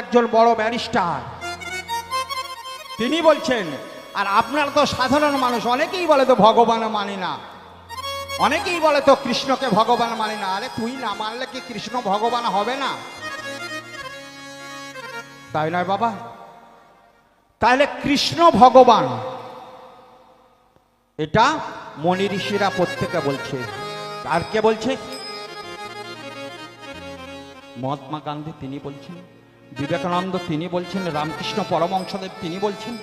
একজন বড় ব্যারিস্টার, তিনি বলছেন। আর আপনারা তো সাধারণ মানুষ, অনেকেই বলে তো ভগবান মানি না, অনেকেই বলে তো কৃষ্ণকে ভগবান মানি না। আরে তুই না মানলে কি কৃষ্ণ ভগবান হবে না? তাই নয় বাবা। তাহলে কৃষ্ণ ভগবান, এটা মনি ঋষিরা প্রত্যেকে বলছে। আর কে বলছে? মহাত্মা গান্ধী তিনি বলছেন, বিবেকানন্দ তিনি বলছেন, রামকৃষ্ণ পরমহংসদেব তিনি বলছেন।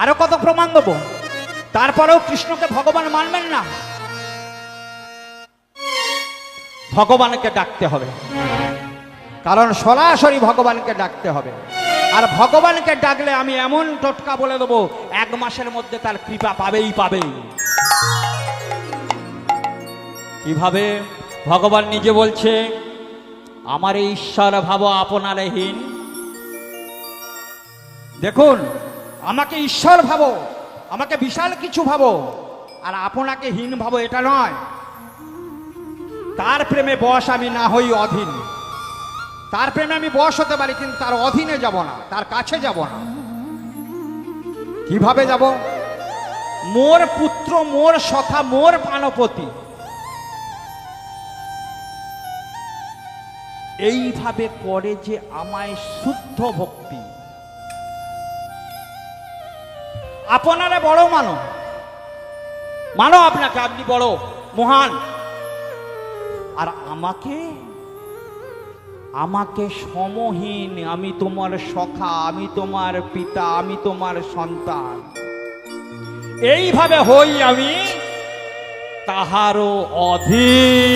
আরো কত প্রমাণ দেব? তারপরেও কৃষ্ণকে ভগবান মানবেন না। ভগবানকে ডাকতে হবে, কারণ সরাসরি ভগবানকে ডাকতে হবে। আর ভগবানকে ডাকলে আমি এমন টোটকা বলে দেবো, 1 মাসের মধ্যে তার কৃপা পাবেই পাবে। কিভাবে? ভগবান নিজে বলছে, আমার ঈশ্বর ভাব আপনারে হীন। দেখুন, আমাকে ঈশ্বর ভাবো, আমাকে বিশাল কিছু ভাবো, আর আপনাকে হীন ভাবো, এটা নয়। তার প্রেমে বশ আমি না হই অধীন। তার প্রেমে আমি বশ হতে পারি, কিন্তু তার অধীনে যাব না, তার কাছে যাব না। কিভাবে যাব? মোর পুত্র, মোর সখা, মোর প্রাণপতি, এইভাবে করে যে আমায় শুদ্ধ ভক্তি। আপনারা বড় মানো, মানো আপনাকে, আপনি বড় মহান, আর আমাকে আমাকে সমহীন, আমি তোমার সখা, আমি তোমার পিতা, আমি তোমার সন্তান, এইভাবে হই আমি তাহারও অধীন।